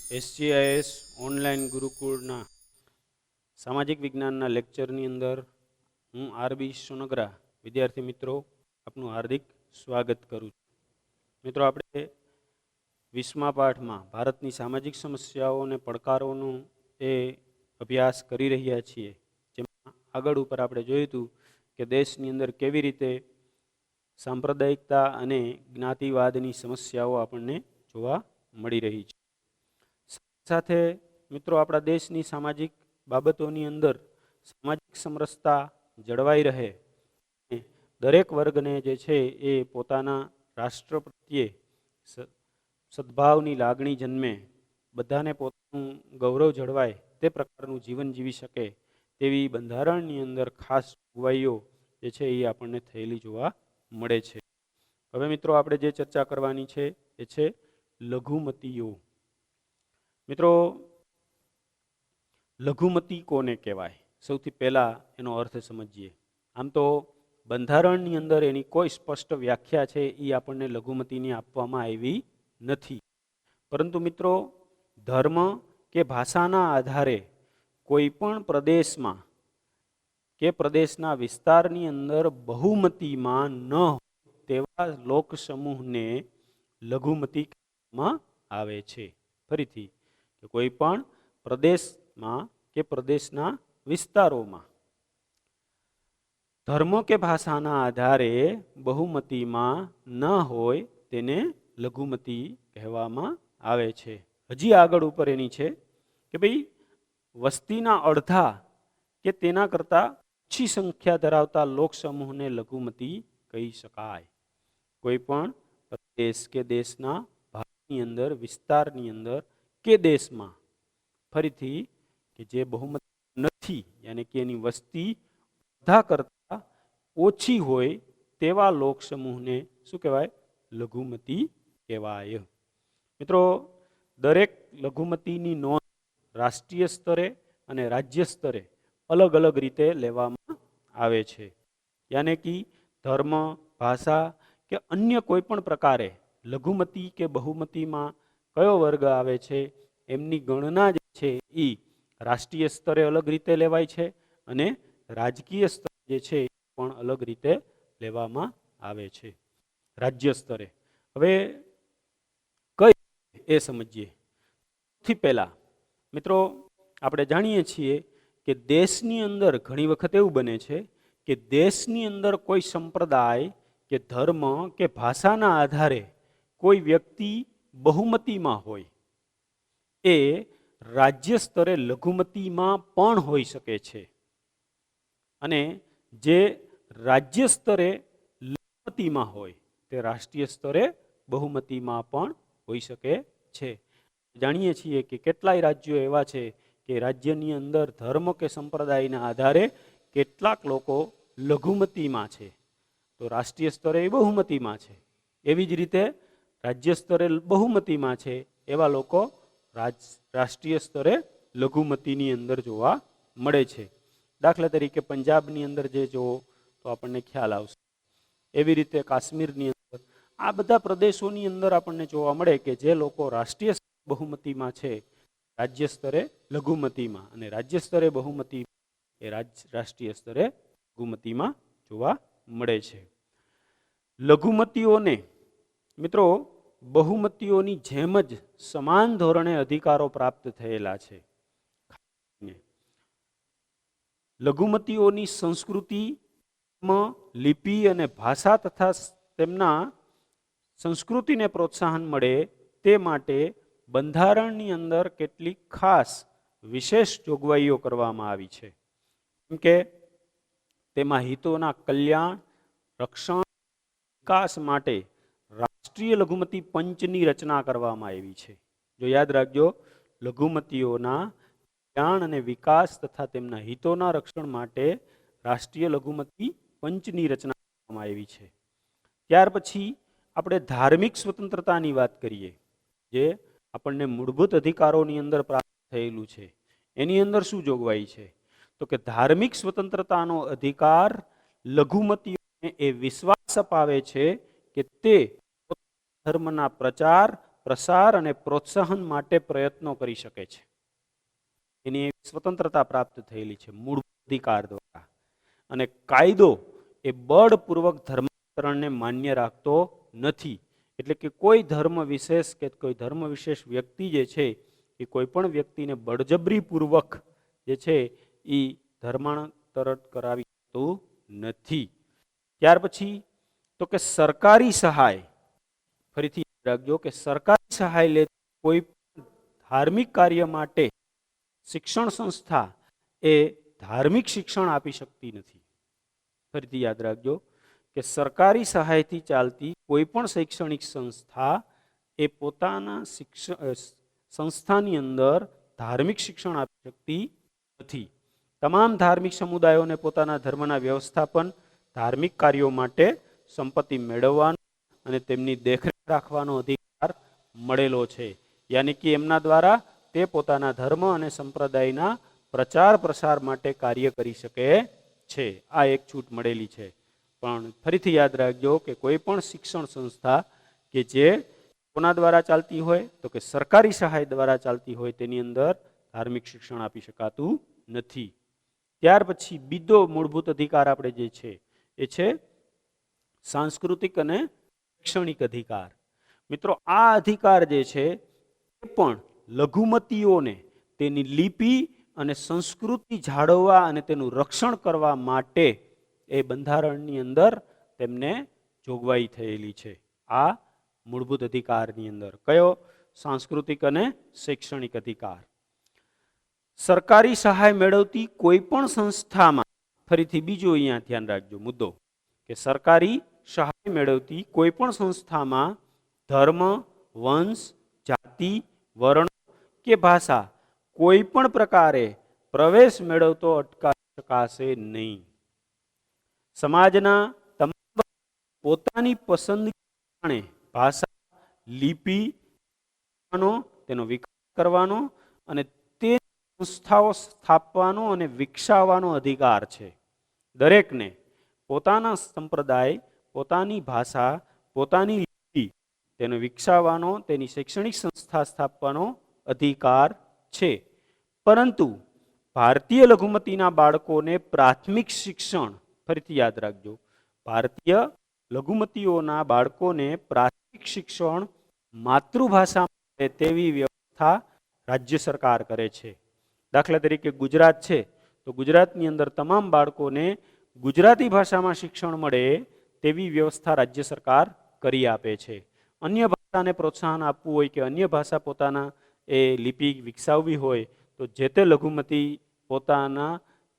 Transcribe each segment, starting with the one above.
SGIS online ગુરુકુળના સામાજિક વિજ્ઞાનના લેક્ચરની અંદર હું આરબી સોનગરા વિદ્યાર્થી મિત્રો આપનું હાર્દિક સ્વાગત કરું છું. મિત્રો, આપણે 20મા પાઠમાં ભારતની સામાજિક સમસ્યાઓ અને પડકારોનો એ અભ્યાસ કરી રહ્યા છીએ. જેમાં આગળ ઉપર આપણે જોયું હતું કે દેશની અંદર કેવી રીતે સાંપ્રદાયિકતા અને જ્ઞાતિવાદની સમસ્યાઓ આપણને જોવા મળી રહી છે. સાથે મિત્રો, આપણા દેશની સામાજિક બાબતોની અંદર સામાજિક સમરસતા જળવાઈ રહે, દરેક વર્ગને જે છે એ પોતાના રાષ્ટ્ર પ્રત્યે સદભાવની લાગણી જન્મે, બધાને પોતાનું ગૌરવ જળવાય તે પ્રકારનું જીવન જીવી શકે તેવી બંધારણની અંદર ખાસ જોગવાઈઓ જે છે એ આપણને થયેલી જોવા મળે છે. હવે મિત્રો, આપણે જે ચર્ચા કરવાની છે એ છે લઘુમતીઓ. મિત્રો, લઘુમતી કોને કહેવાય? સૌથી પહેલા એનો અર્થ સમજીએ. આમ તો બંધારણની અંદર એની કોઈ સ્પષ્ટ વ્યાખ્યા છે એ આપણને લઘુમતીની આપવામાં આવી નથી. પરંતુ મિત્રો, ધર્મ કે ભાષાના આધારે કોઈ પણ પ્રદેશમાં કે પ્રદેશના વિસ્તારની અંદર બહુમતીમાં ન હોય તેવા લોક સમૂહને લઘુમતી કહેવામાં આવે છે. ફરીથી, કે કોઈ પણ પ્રદેશમાં કે પ્રદેશના વિસ્તારોમાં ધર્મ કે ભાષાના આધારે બહુમતીમાં ન હોય તેને લઘુમતી કહેવામાં આવે છે. હજી આગળ ઉપર એની છે કે ભાઈ, વસ્તીના અડધા કે તેના કરતાં ઓછી સંખ્યા ધરાવતા લોક સમૂહને લઘુમતી કહી શકાય. કોઈ પણ પ્રદેશ કે દેશના ભાગની અંદર, વિસ્તારની અંદર કે દેશમાં, ફરીથી, કે જે બહુમતી નથી, યાની કે એની વસ્તી અડધા કરતાં ઓછી હોય તેવા લોક સમૂહને શું કહેવાય? લઘુમતી કહેવાય. મિત્રો, દરેક લઘુમતીની નોંધ રાષ્ટ્રીય સ્તરે અને રાજ્ય સ્તરે અલગ અલગ રીતે લેવામાં આવે છે. યાને કે ધર્મ, ભાષા કે અન્ય કોઈ પણ પ્રકારે લઘુમતી કે બહુમતીમાં કયો વર્ગ આવે છે એમની ગણના જે છે એ રાષ્ટ્રીય સ્તરે અલગ રીતે લેવાય છે અને રાજકીય સ્તરે જે છે એ પણ અલગ રીતે લેવામાં આવે છે. રાજ્ય સ્તરે હવે કઈ એ સમજીએ. સૌથી પહેલા મિત્રો, આપણે જાણીએ છીએ કે દેશની અંદર ઘણી વખત એવું બને છે કે દેશની અંદર કોઈ સંપ્રદાય કે ધર્મ કે ભાષાના આધારે કોઈ વ્યક્તિ બહુમતીમાં હોય, એ રાજ્ય સ્તરે લઘુમતીમાં પણ હોઈ શકે છે. અને જે રાજ્ય સ્તરે લઘુમતીમાં હોય તે રાષ્ટ્રીય સ્તરે બહુમતીમાં પણ હોઈ શકે છે. જાણીએ છીએ કે કેટલાય રાજ્યો એવા છે કે રાજ્યની અંદર ધર્મ કે સંપ્રદાયના આધારે કેટલાક લોકો લઘુમતીમાં છે, તો રાષ્ટ્રીય સ્તરે એ બહુમતીમાં છે. એવી જ રીતે રાજ્ય સ્તરે બહુમતીમાં છે એવા લોકો રાષ્ટ્રીય સ્તરે લઘુમતીની અંદર જોવા મળે છે. દાખલા તરીકે પંજાબની અંદર જે જોવો તો આપણને ખ્યાલ આવશે. એવી રીતે કાશ્મીરની અંદર, આ બધા પ્રદેશોની અંદર આપણને જોવા મળે કે જે લોકો રાષ્ટ્રીય બહુમતીમાં છે, રાજ્ય સ્તરે લઘુમતીમાં, અને રાજ્ય સ્તરે બહુમતી એ રાષ્ટ્રીય સ્તરે લઘુમતીમાં જોવા મળે છે. લઘુમતીઓને મિત્રો બહુમતીઓની જેમ જ સમાન ધોરણે અધિકારો પ્રાપ્ત થયેલા છે. લઘુમતીઓની સંસ્કૃતિ, લિપિ અને ભાષા તથા તેમના સંસ્કૃતિને પ્રોત્સાહન મળે તે માટે બંધારણની અંદર કેટલીક ખાસ વિશેષ જોગવાઈઓ કરવામાં આવી છે. કેમ કે તેમાં હિતોના કલ્યાણ, રક્ષણ, વિકાસ માટે રાષ્ટ્રીય લઘુમતી પંચની રચના કરવામાં આવી છે. જો યાદ રાખજો, લઘુમતીઓના કલ્યાણ અને વિકાસ તથા તેમના હિતોના રક્ષણ માટે રાષ્ટ્રીય લઘુમતી પંચની રચના કરવામાં આવી છે. ત્યાર પછી આપણે ધાર્મિક સ્વતંત્રતાની વાત કરીએ, જે આપણને મૂળભૂત અધિકારોની અંદર પ્રાપ્ત થયેલું છે. એની અંદર શું જોગવાઈ છે? તો કે ધાર્મિક સ્વતંત્રતાનો અધિકાર લઘુમતીઓને એ વિશ્વાસ અપાવે છે કે તે ધર્મના પ્રચાર, પ્રસાર અને પ્રોત્સાહન માટે પ્રયત્નો કરી શકે છે. એની સ્વતંત્રતા પ્રાપ્ત થયેલી છે મૂળભૂત અધિકાર દ્વારા. અને કાયદો એ બળપૂર્વક ધર્માંતરણને માન્ય રાખતો નથી. એટલે કે કોઈ ધર્મ વિશેષ કે કોઈ ધર્મ વિશેષ વ્યક્તિ જે છે એ કોઈ પણ વ્યક્તિને બળજબરીપૂર્વક જે છે એ ધર્માંતરણ કરાવી શકતું નથી. ત્યાર પછી તો કે સરકારી સહાય, ફરીથી યાદ રાખજો કે સરકારી સહાય લે કોઈ ધાર્મિક કાર્ય માટે શિક્ષણ સંસ્થા એ ધાર્મિક શિક્ષણ આપી શકતી નથી. ફરીથી યાદ રાખજો કે સરકારી સહાયથી ચાલતી કોઈ પણ શૈક્ષણિક સંસ્થા એ પોતાના સંસ્થાની અંદર ધાર્મિક શિક્ષણ આપી શકતી નથી. તમામ ધાર્મિક સમુદાયોને પોતાના ધર્મના વ્યવસ્થાપન, ધાર્મિક કાર્યો માટે સંપત્તિ મેળવવાનો અને તેમની દેખરેખ રાખવાનો અધિકાર મળેલો છે. યાની કે એમના દ્વારા તે પોતાના ધર્મ અને સંપ્રદાયના પ્રચાર પ્રસાર માટે કાર્ય કરી શકે છે. આ એક છૂટ મળેલી છે. પણ ફરીથી યાદ રાખજો કે કોઈ પણ શિક્ષણ સંસ્થા કે જે કોના દ્વારા ચાલતી હોય તો કે સરકારી સહાય દ્વારા ચાલતી હોય તેની અંદર ધાર્મિક શિક્ષણ આપી શકાતું નથી. ત્યાર પછી બીજો મૂળભૂત અધિકાર આપણે જે છે એ છે સાંસ્કૃતિક અને શૈક્ષણિક અધિકાર. મિત્રો, આ અધિકાર જે છે એ પણ લઘુમતીઓને તેની લિપિ અને સંસ્કૃતિ જાળવવા અને તેનું રક્ષણ કરવા માટે એ બંધારણની અંદર તેમને જોગવાઈ થયેલી છે. આ મૂળભૂત અધિકારની અંદર કયો? સાંસ્કૃતિક અને શૈક્ષણિક અધિકાર. સરકારી સહાય મેળવતી કોઈ પણ સંસ્થામાં, ફરીથી બીજો અહીંયા ધ્યાન રાખજો મુદ્દો, કે સરકારી સહાય મેળવતી કોઈ પણ સંસ્થામાં ધર્મ, વંશ, જાતિ, વર્ણ કે ભાષા કોઈ પણ પ્રકારે પ્રવેશ મેળવતો અટકાવી શકાશે નહીં. સમાજના તમામ પોતાની પસંદગી પ્રમાણે ભાષા, લિપિ તેનો વિકાસ કરવાનો અને તે સંસ્થાઓ સ્થાપવાનો અને વિકસાવવાનો અધિકાર છે. દરેકને પોતાના સંપ્રદાય, પોતાની ભાષા, પોતાની લિપિ તેને વિકસાવવાનો, તેની શૈક્ષણિક સંસ્થા સ્થાપવાનો અધિકાર છે. પરંતુ ભારતીય લઘુમતીના બાળકોને પ્રાથમિક શિક્ષણ, ફરીથી યાદ રાખજો, ભારતીય લઘુમતીઓના બાળકોને પ્રાથમિક શિક્ષણ માતૃભાષામાં મળે તેવી વ્યવસ્થા રાજ્ય સરકાર કરે છે. દાખલા તરીકે ગુજરાત છે તો ગુજરાતની અંદર તમામ બાળકોને ગુજરાતી ભાષામાં શિક્ષણ મળે તેવી વ્યવસ્થા રાજ્ય સરકાર કરી આપે છે. અન્ય ભાષાને પ્રોત્સાહન આપવું હોય કે અન્ય ભાષા પોતાના એ લિપિ વિકસાવવી હોય તો જે તે લઘુમતી પોતાના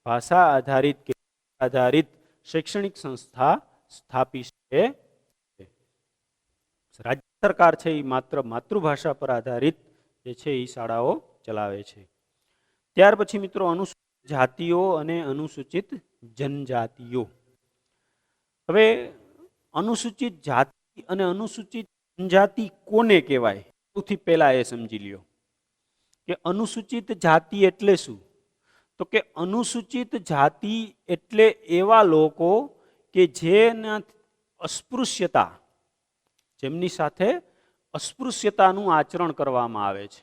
ભાષા આધારિત કે આધારિત શૈક્ષણિક સંસ્થા સ્થાપી શકે. રાજ્ય સરકાર છે એ માત્ર માતૃભાષા પર આધારિત જે છે એ શાળાઓ ચલાવે છે. ત્યાર પછી મિત્રો અનુસૂચિત જાતિઓ અને અનુસૂચિત જનજાતિઓ. હવે અનુસૂચિત જાતિ અને અનુસૂચિત જનજાતિ કોને કહેવાય? સૌથી પહેલા એ સમજી લ્યો કે અનુસૂચિત જાતિ એટલે શું? તો કે અનુસૂચિત જાતિ એટલે એવા લોકો કે જેના અસ્પૃશ્યતા, જેમની સાથે અસ્પૃશ્યતાનું આચરણ કરવામાં આવે છે.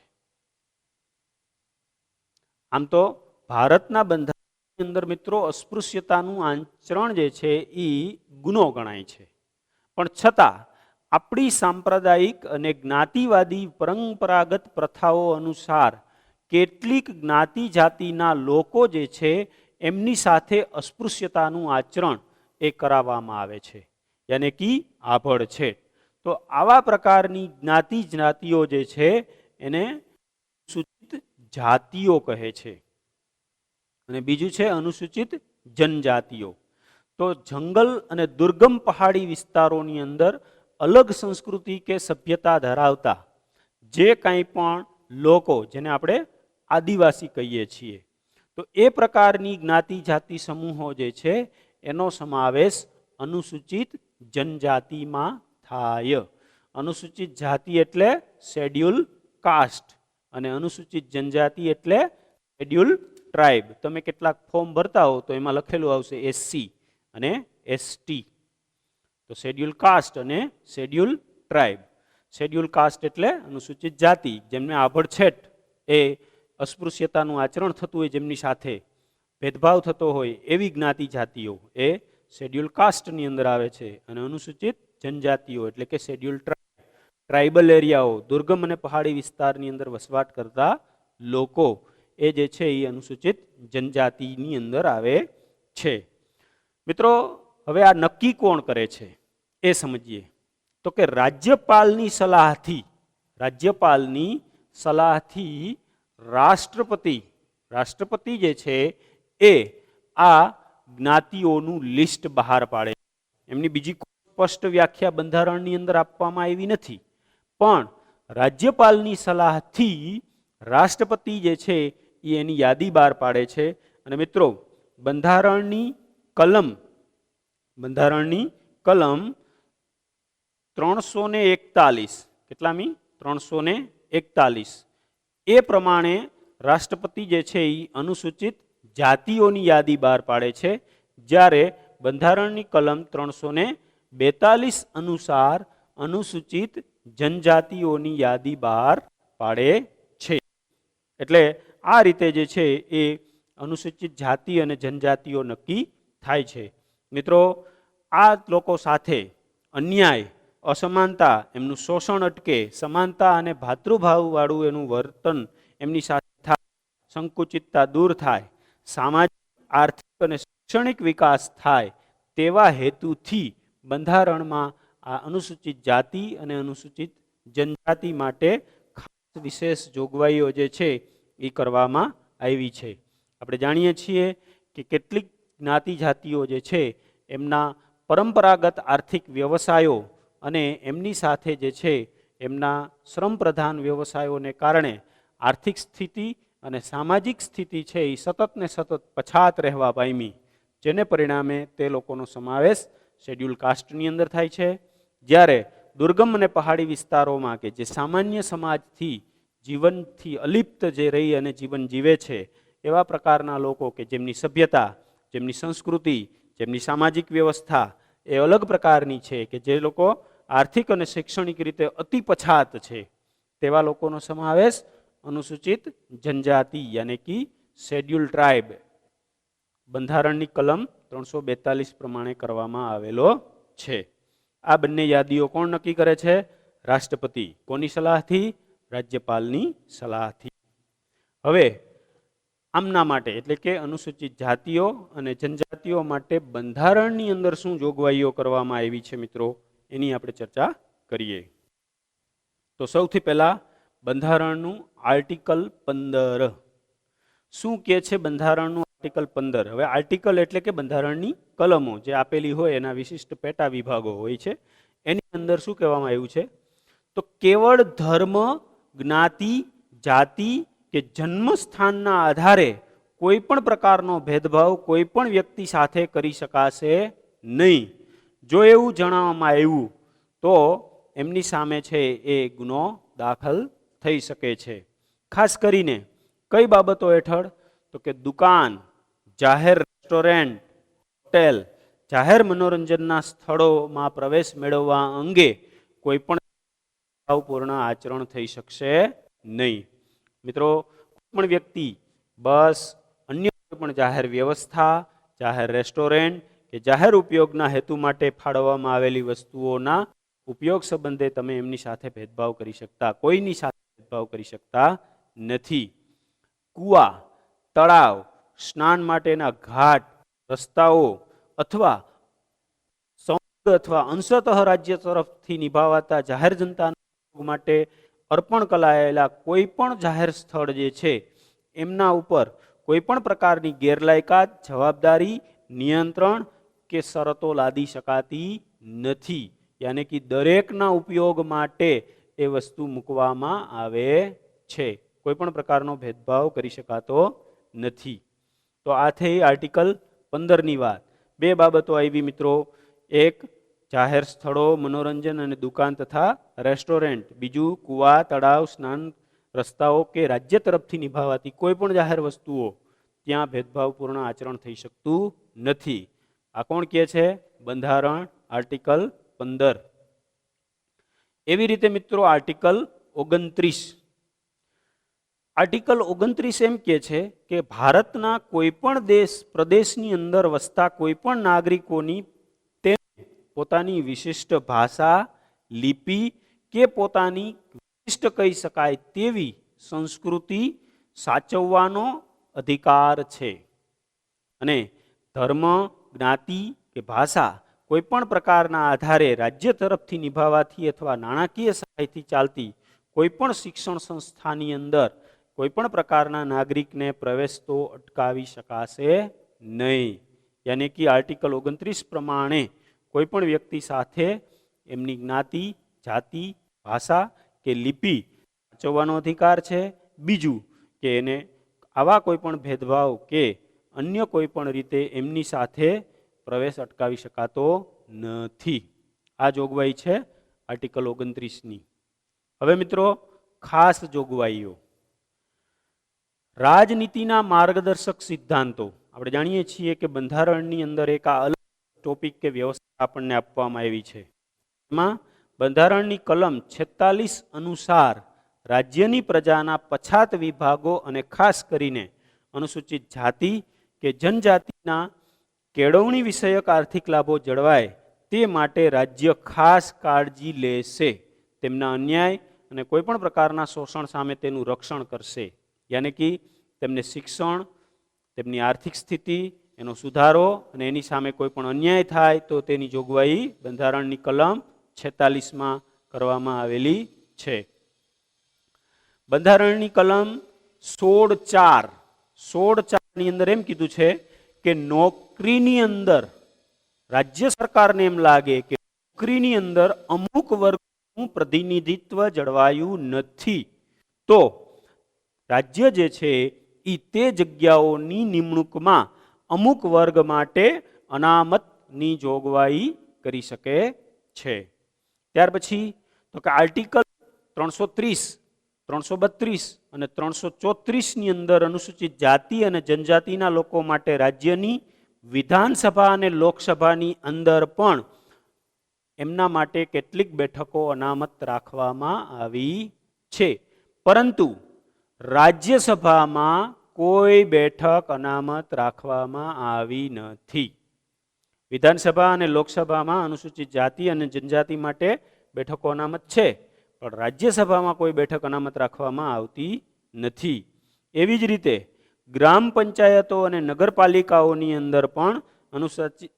આમ તો ભારતના બંધારણની અંદર મિત્રો અસ્પૃશ્યતાનું આચરણ જે છે એ ગુનો ગણાય છે. પણ છતાં આપણી સાંપ્રદાયિક અને જ્ઞાતિવાદી પરંપરાગત પ્રથાઓ અનુસાર કેટલીક જ્ઞાતિ જાતિના લોકો જે છે એમની સાથે અસ્પૃશ્યતાનું આચરણ એ કરાવવામાં આવે છે, યાને કે આભડછેટ. તો આવા પ્રકારની જ્ઞાતિઓ જે છે એને અનુસૂચિત જાતિઓ કહે છે. અને બીજું છે અનુસૂચિત જનજાતિઓ. તો જંગલ અને દુર્ગમ પહાડી વિસ્તારોની અંદર અલગ સંસ્કૃતિ કે સભ્યતા ધરાવતા જે કાંઈ પણ લોકો, જેને આપણે આદિવાસી કહીએ છીએ, તો એ પ્રકારની જ્ઞાતિ જાતિ સમૂહો જે છે એનો સમાવેશ અનુસૂચિત જનજાતિમાં થાય. અનુસૂચિત જાતિ એટલે શેડ્યુલ કાસ્ટ અને અનુસૂચિત જનજાતિ એટલે શેડ્યુલ ટ્રાઇબ. તમે કેટલાક ફોર્મ ભરતા હો તો એમાં લખેલું આવશે SC અને ST. તો શેડ્યુલ કાસ્ટ અને શેડ્યુલ ટ્રાઇબ. શેડ્યુલ કાસ્ટ એટલે અનુસૂચિત જાતિ, જેમને આભડછેટ એ અસ્પૃશ્યતાનું આચરણ થતું હોય, જેમની સાથે ભેદભાવ થતો હોય એવી જ્ઞાતિ જાતિઓ એ શેડ્યુલ કાસ્ટની અંદર આવે છે. અને અનુસૂચિત જનજાતિઓ એટલે કે શેડ્યુલ ટ્રાઇબલ એરિયાઓ, દુર્ગમ અને પહાડી વિસ્તારની અંદર વસવાટ કરતા લોકો એ જે છે એ અનુસૂચિત જનજાતિની અંદર આવે છે. મિત્રો, હવે આ નક્કી કોણ કરે છે એ સમજીએ. તો કે રાજ્યપાલની સલાહથી રાષ્ટ્રપતિ જે છે એ આ જ્ઞાતિઓનું લિસ્ટ બહાર પાડે. એમની બીજી સ્પષ્ટ વ્યાખ્યા બંધારણની અંદર આપવામાં આવી નથી, પણ રાજ્યપાલની સલાહથી રાષ્ટ્રપતિ જે છે એ એની યાદી બહાર પાડે છે. અને મિત્રો, બંધારણની કલમ 341, કેટલામી? 341 એ પ્રમાણે રાષ્ટ્રપતિ જે છે એ અનુસૂચિત જાતિઓની યાદી બહાર પાડે છે, જ્યારે બંધારણની કલમ 342 અનુસાર અનુસૂચિત જનજાતિઓની યાદી બહાર પાડે છે. એટલે આ રીતે જે છે એ અનુસૂચિત જાતિ અને જનજાતિઓ નક્કી થાય છે. મિત્રો, આ લોકો સાથે અન્યાય, અસમાનતા, એમનું શોષણ અટકે, સમાનતા અને ભાતૃભાવવાળું એનું વર્તન એમની સાથે થાય, સંકુચિતતા દૂર થાય, સામાજિક, આર્થિક અને શૈક્ષણિક વિકાસ થાય, તેવા હેતુથી બંધારણમાં આ અનુસૂચિત જાતિ અને અનુસૂચિત જનજાતિ માટે ખાસ વિશેષ જોગવાઈઓ જે છે એ કરવામાં આવી છે. આપણે જાણીએ છીએ કે કેટલીક જ્ઞાતિ જાતિઓ જે છે એમના પરંપરાગત આર્થિક વ્યવસાયો અને એમની સાથે જે છે એમના શ્રમ પ્રધાન વ્યવસાયોને કારણે આર્થિક સ્થિતિ અને સામાજિક સ્થિતિ છે એ સતત ને સતત પછાત રહેવા પામી, જેને પરિણામે તે લોકોનો સમાવેશ શેડ્યુલ કાસ્ટની અંદર થાય છે. જ્યારે દુર્ગમ અને પહાડી વિસ્તારોમાં કે જે સામાન્ય સમાજથી જીવનથી અલિપ્ત જે રહી અને જીવન જીવે છે એવા પ્રકારના લોકો કે જેમની સભ્યતા, જેમની સંસ્કૃતિ, જેમની સામાજિક વ્યવસ્થા એ અલગ પ્રકારની છે, કે જે લોકો આર્થિક અને શૈક્ષણિક રીતે અતિ પછાત છે, તેવા લોકોનો સમાવેશ અનુસૂચિત જનજાતિ યાની કે શેડ્યુલ ટ્રાઇબ બંધારણની કલમ 342 પ્રમાણે કરવામાં આવેલો છે. આ બંને યાદીઓ કોણ નક્કી કરે છે? રાષ્ટ્રપતિ. કોની સલાહથી? રાજ્યપાલની સલાહથી. હવે આમના માટે એટલે કે અનુસૂચિત જાતિઓ અને જનજાતિઓ માટે બંધારણની અંદર શું જોગવાઈઓ કરવામાં આવી છે મિત્રો, એની આપણે ચર્ચા કરીએ. તો સૌથી પહેલા બંધારણનું આર્ટિકલ 15 શું કહે છે? બંધારણનું આર્ટિકલ 15. હવે આર્ટિકલ એટલે કે બંધારણની કલમો જે આપેલી હોય એના વિશિષ્ટ પેટા વિભાગો હોય છે. એની અંદર શું કહેવામાં આવ્યું છે? તો કેવળ ધર્મ, જ્ઞાતિ, જાતિ કે જન્મ સ્થાનના આધારે કોઈ પણ પ્રકારનો ભેદભાવ કોઈ પણ વ્યક્તિ સાથે કરી શકાશે નહીં. જો એવું જણાવવામાં આવ્યું તો એમની સામે છે એ ગુનો દાખલ થઈ શકે છે. ખાસ કરીને કઈ બાબતો હેઠળ? તો કે દુકાન, જાહેર રેસ્ટોરન્ટ, હોટેલ, જાહેર મનોરંજનના સ્થળોમાં પ્રવેશ મેળવવા અંગે કોઈ પણ પૂર્ણ આચરણ થઈ શકશે નહીં. મિત્રો, કોઈ પણ વ્યક્તિ બસ, અન્ય કોઈ પણ જાહેર વ્યવસ્થા, જાહેર રેસ્ટોરન્ટ કે જાહેર ઉપયોગના હેતુ માટે ફાળવવામાં આવેલી વસ્તુઓના ઉપયોગ સંબંધે તમે એમની સાથે ભેદભાવ કરી શકતા, કોઈની સાથે ભેદભાવ કરી શકતા નથી. કુવા, તળાવ, સ્નાન માટેના ઘાટ, રસ્તાઓ અથવા અથવા અંશતઃ રાજ્ય તરફથી નિભાવાતા જાહેર જનતા માટે અર્પણ કરાયેલા કોઈ પણ જાહેર સ્થળ જે છે એમના ઉપર કોઈ પણ પ્રકારની ગેરલાયકાત, જવાબદારી, નિયંત્રણ કે શરતો લાદી શકાતી નથી. યાની કે દરેકના ઉપયોગ માટે એ વસ્તુ મૂકવામાં આવે છે. કોઈ પણ પ્રકારનો ભેદભાવ કરી શકાતો નથી. તો આ થઈ આર્ટિકલ 15ની વાત. બે બાબતો આવી મિત્રો, એક જાહેર સ્થળો, મનોરંજન અને દુકાન તથા રેસ્ટોરન્ટ. બીજું કુવા, તળાવ, સ્નાન, રસ્તાઓ કે રાજ્ય તરફથી નિભાવાતી કોઈ પણ જાહેર વસ્તુઓ, ત્યાં ભેદભાવપૂર્ણ આચરણ થઈ શકતું નથી. આ કોણ કહે છે? બંધારણ આર્ટિકલ 15. એવી રીતે મિત્રો આર્ટિકલ 29, આર્ટિકલ 29 એમ કહે છે કે ભારતના કોઈ પણ દેશ પ્રદેશની અંદર વસતા કોઈ પણ નાગરિકોની પોતાની વિશિષ્ટ ભાષા, લિપિ કે પોતાની વિશિષ્ટ કહી શકાય તેવી સંસ્કૃતિ સાચવવાનો અધિકાર છે. અને ધર્મ, જ્ઞાતિ કે ભાષા કોઈ પણ પ્રકારના આધારે રાજ્ય તરફથી નિભાવવાથી અથવા નાણાકીય સહાયથી ચાલતી કોઈ પણ શિક્ષણ સંસ્થાની અંદર કોઈ પણ પ્રકારના નાગરિકને પ્રવેશ તો અટકાવી શકાશે નહીં. યાની કે આર્ટિકલ 29 પ્રમાણે કોઈ પણ વ્યક્તિ સાથે એમની જ્ઞાતિ, જાતિ, ભાષા કે લિપિ સાચવવાનો અધિકાર છે. બીજું કે એને આવા કોઈ પણ ભેદભાવ કે અન્ય કોઈ પણ રીતે એમની સાથે પ્રવેશ અટકાવી શકાતો નથી. આ જોગવાઈ છે આર્ટિકલ 29ની. હવે મિત્રો ખાસ જોગવાઈઓ. રાજનીતિના માર્ગદર્શક સિદ્ધાંતો. આપણે જાણીએ છીએ કે બંધારણની અંદર એક આ અલગ ટોપિક કે વ્યવસ્થા આપણને આપવામાં આવી છે. એમાં બંધારણની કલમ 46 અનુસાર રાજ્યની પ્રજાના પછાત વિભાગો અને ખાસ કરીને અનુસૂચિત જાતિ કે જનજાતિના કેળવણી વિષયક આર્થિક લાભો જળવાય તે માટે રાજ્ય ખાસ કાળજી લેશે. તેમના અન્યાય અને કોઈ પણ પ્રકારના શોષણ સામે તેનું રક્ષણ કરશે. યાની કે તેમને શિક્ષણ, તેમની આર્થિક સ્થિતિ, એનો સુધારો અને એની સામે કોઈ પણ અન્યાય થાય તો તેની જોગવાઈ બંધારણની કલમ 46માં કરવામાં આવેલી છે. બંધારણની કલમ 16(4) ની અંદર એમ કીધું છે કે નોકરીની અંદર રાજ્ય સરકારને એમ લાગે કે નોકરીની અંદર અમુક વર્ગનું પ્રતિનિધિત્વ જળવાયું નથી તો રાજ્ય જે છે એ તે જગ્યાઓની નિમણૂકમાં અમુક વર્ગ માટે અનામતની જોગવાઈ કરી શકે છે. ત્યાર પછી તો કે આર્ટિકલ 330, 332 અને 334ની અંદર અનુસૂચિત જાતિ અને જનજાતિના લોકો માટે રાજ્યની વિધાનસભા અને લોકસભાની અંદર પણ એમના માટે કેટલીક બેઠકો અનામત રાખવામાં આવી છે. પરંતુ રાજ્યસભામાં કોઈ બેઠક અનામત રાખવામાં આવી નથી. વિધાનસભા અને લોકસભામાં અનુસૂચિત જાતિ અને જનજાતિ માટે બેઠકો અનામત છે, પણ રાજ્યસભામાં કોઈ બેઠક અનામત રાખવામાં આવતી નથી. એવી જ રીતે ગ્રામ પંચાયતો અને નગરપાલિકાઓની અંદર પણ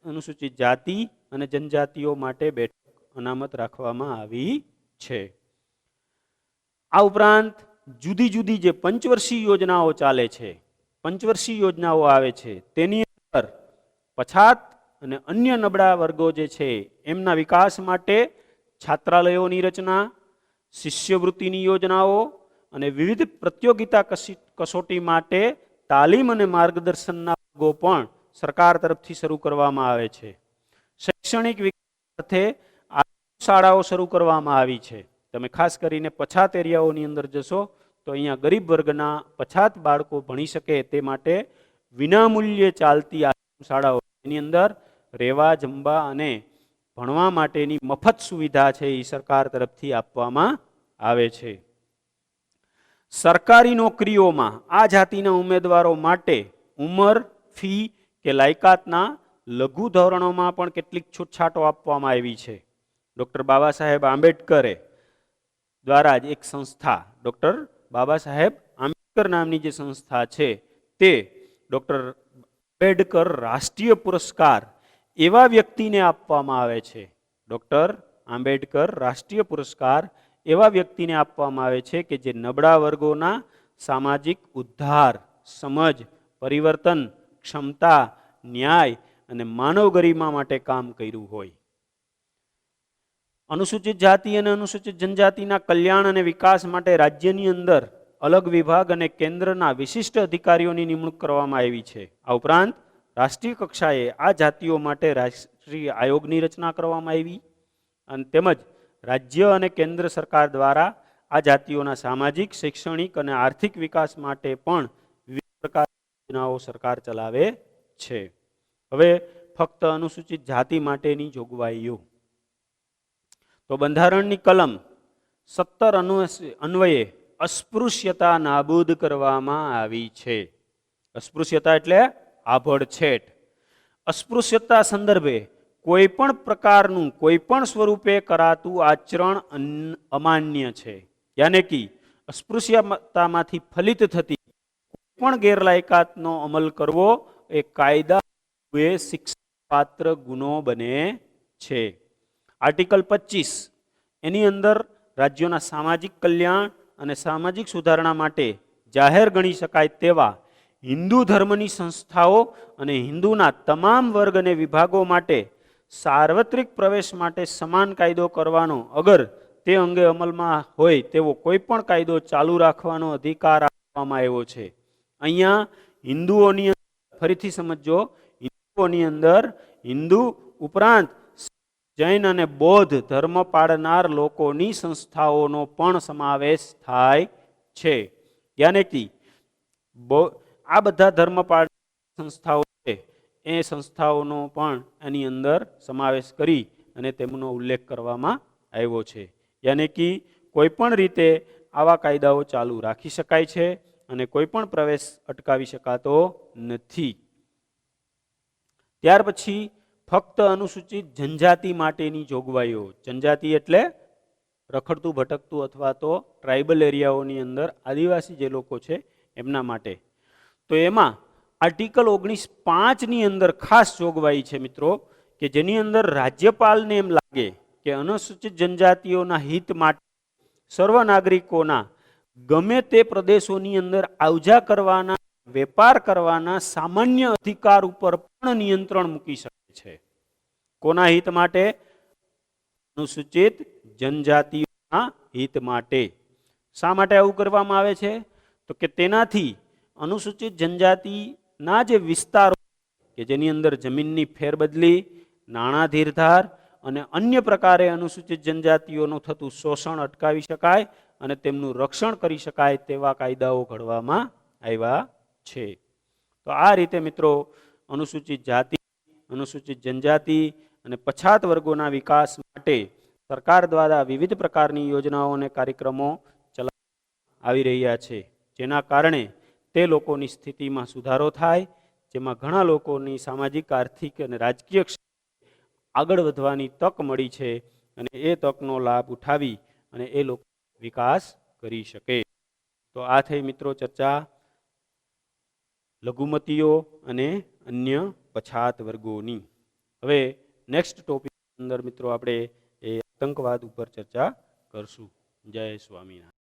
અનુસૂચિત જાતિ અને જનજાતિઓ માટે બેઠક અનામત રાખવામાં આવી છે. આ ઉપરાંત જુદી જુદી જે પંચવર્ષીય યોજનાઓ ચાલે છે, પંચવર્ષીય યોજનાઓ આવે છે, તેની અંદર પછાત અને અન્ય નબળા વર્ગો જે છે એમના વિકાસ માટે છાત્રાલયોની રચના, શિષ્યવૃત્તિની યોજનાઓ અને વિવિધ પ્રતિયોગિતા કસોટી માટે તાલીમ અને માર્ગદર્શનના વર્ગો પણ સરકાર તરફથી શરૂ કરવામાં આવે છે. શૈક્ષણિક વિકાસ અર્થે શાળાઓ શરૂ કરવામાં આવી છે. તમે ખાસ કરીને પછાત એરિયાઓની અંદર જશો તો અહીંયા ગરીબ વર્ગના પછાત બાળકો ભણી શકે તે માટે વિનામૂલ્યે ચાલતી શાળાઓ, એની અંદર રહેવા, જમવા અને ભણવા માટેની મફત સુવિધા છે એ સરકાર તરફથી આપવામાં આવે છે. સરકારી નોકરીઓમાં આ જાતિના ઉમેદવારો માટે ઉંમર, ફી કે લાયકાતના લઘુ ધોરણોમાં પણ કેટલીક છૂટછાટો આપવામાં આવી છે. ડૉક્ટર બાબા સાહેબ આંબેડકરે દ્વારા જ એક સંસ્થા, ડૉક્ટર બાબા સાહેબ આંબેડકર નામની જે સંસ્થા છે તે ડૉક્ટર આંબેડકર રાષ્ટ્રીય પુરસ્કાર એવા વ્યક્તિને આપવામાં આવે છે. ડૉક્ટર આંબેડકર રાષ્ટ્રીય પુરસ્કાર એવા વ્યક્તિને આપવામાં આવે છે કે જે નબળા વર્ગોના સામાજિક ઉદ્ધાર, સમજ, પરિવર્તન, ક્ષમતા, ન્યાય અને માનવ ગરિમા માટે કામ કર્યું હોય. અનુસૂચિત જાતિ અને અનુસૂચિત જનજાતિના કલ્યાણ અને વિકાસ માટે રાજ્યની અંદર અલગ વિભાગ અને કેન્દ્રના વિશિષ્ટ અધિકારીઓની નિમણૂક કરવામાં આવી છે. આ ઉપરાંત રાષ્ટ્રીય કક્ષાએ આ જાતિઓ માટે રાષ્ટ્રીય આયોગની રચના કરવામાં આવી અને તેમજ રાજ્ય અને કેન્દ્ર સરકાર દ્વારા આ જાતિઓના સામાજિક, શૈક્ષણિક અને આર્થિક વિકાસ માટે પણ વિવિધ પ્રકારની યોજનાઓ સરકાર ચલાવે છે. હવે ફક્ત અનુસૂચિત જાતિ માટેની જોગવાઈઓ. તો બંધારણની કલમ 17 અન્વયે અસ્પૃશ્યતા નાબૂદ કરવામાં આવી છે. અસ્પૃશ્યતા એટલે આભડછેટ. અસ્પૃશ્યતા સંદર્ભે કોઈ પણ પ્રકારનું કોઈ પણ સ્વરૂપે કરાતું આચરણ અમાન્ય છે. યાને કે અસ્પૃશ્યતામાંથી ફલિત થતી પણ ગેરલાયકાતનો અમલ કરવો એ કાયદા શિક્ષાપાત્ર ગુનો બને છે. આર્ટિકલ 25 એની અંદર રાજ્યોના સામાજિક કલ્યાણ અને સામાજિક સુધારણા માટે જાહેર ગણી શકાય તેવા હિન્દુ ધર્મની સંસ્થાઓ અને હિન્દુના તમામ વર્ગ અને વિભાગો માટે સાર્વત્રિક પ્રવેશ માટે સમાન કાયદો કરવાનો, અગર તે અંગે અમલમાં હોય તેવો કોઈ પણ કાયદો ચાલુ રાખવાનો અધિકાર આપવામાં આવ્યો છે. અહીંયા હિન્દુઓની, ફરીથી સમજો, હિન્દુઓની અંદર હિન્દુ ઉપરાંત જૈન અને બૌદ્ધ ધર્મ પાળનાર લોકોની સંસ્થાઓનો પણ સમાવેશ થાય છે. યાને કે આ બધા ધર્મ પાળનાર સંસ્થાઓ છે એ સંસ્થાઓનો પણ એની અંદર સમાવેશ કરી અને તેમનો ઉલ્લેખ કરવામાં આવ્યો છે. યાને કે કોઈ પણ રીતે આવા કાયદાઓ ચાલુ રાખી શકાય છે અને કોઈ પણ પ્રવેશ અટકાવી શકાતો નથી. ત્યાર પછી ફક્ત અનુસૂચિત જનજાતિ માટેની જોગવાઈઓ. જનજાતિ એટલે રખડતું ભટકતું અથવા તો ટ્રાઇબલ એરિયાઓની અંદર આદિવાસી જે લોકો છે એમના માટે. તો એમાં આર્ટિકલ 19(5) અંદર ખાસ જોગવાઈ છે મિત્રો, કે જેની અંદર રાજ્યપાલને એમ લાગે કે અનુસૂચિત જનજાતિઓના હિત માટે સર્વ નાગરિકોના ગમે તે પ્રદેશોની અંદર આવજા કરવાના, વેપાર કરવાના સામાન્ય અધિકાર ઉપર પણ નિયંત્રણ મૂકી શકે છે. કોના હિત માટે? અનુસૂચિત જનજાતિઓના હિત માટે. શા માટે આવું કરવામાં આવે છે? તો કે તેનાથી અનુસૂચિત જનજાતિના જે વિસ્તારો કે જેની અંદર જમીનની ફેરબદલી, નાણાં ધીરધાર અને અન્ય પ્રકારે અનુસૂચિત જનજાતિઓનું થતું શોષણ અટકાવી શકાય અને તેમનું રક્ષણ કરી શકાય તેવા કાયદાઓ ઘડવામાં આવ્યા છે. તો આ રીતે મિત્રો અનુસૂચિત જાતિ, અનુસૂચિત જનજાતિ અને પછાત વર્ગોના વિકાસ માટે સરકાર દ્વારા વિવિધ પ્રકારની યોજનાઓ અને કાર્યક્રમો ચલાવવામાં આવી રહ્યા છે, જેના કારણે તે લોકોની સ્થિતિમાં સુધારો થાય, જેમાં ઘણા લોકોની સામાજિક, આર્થિક અને રાજકીય આગળ વધવાની તક મળી છે અને એ તકનો લાભ ઉઠાવી અને એ લોકો વિકાસ કરી શકે. તો આ થઈ મિત્રો ચર્ચા લઘુમતીઓ અને અન્ય પછાત વર્ગોની. હવે નેક્સ્ટ ટોપિક અંદર મિત્રો આપણે એ આતંકવાદ ઉપર ચર્ચા કરશું. જય સ્વામિનારાયણ.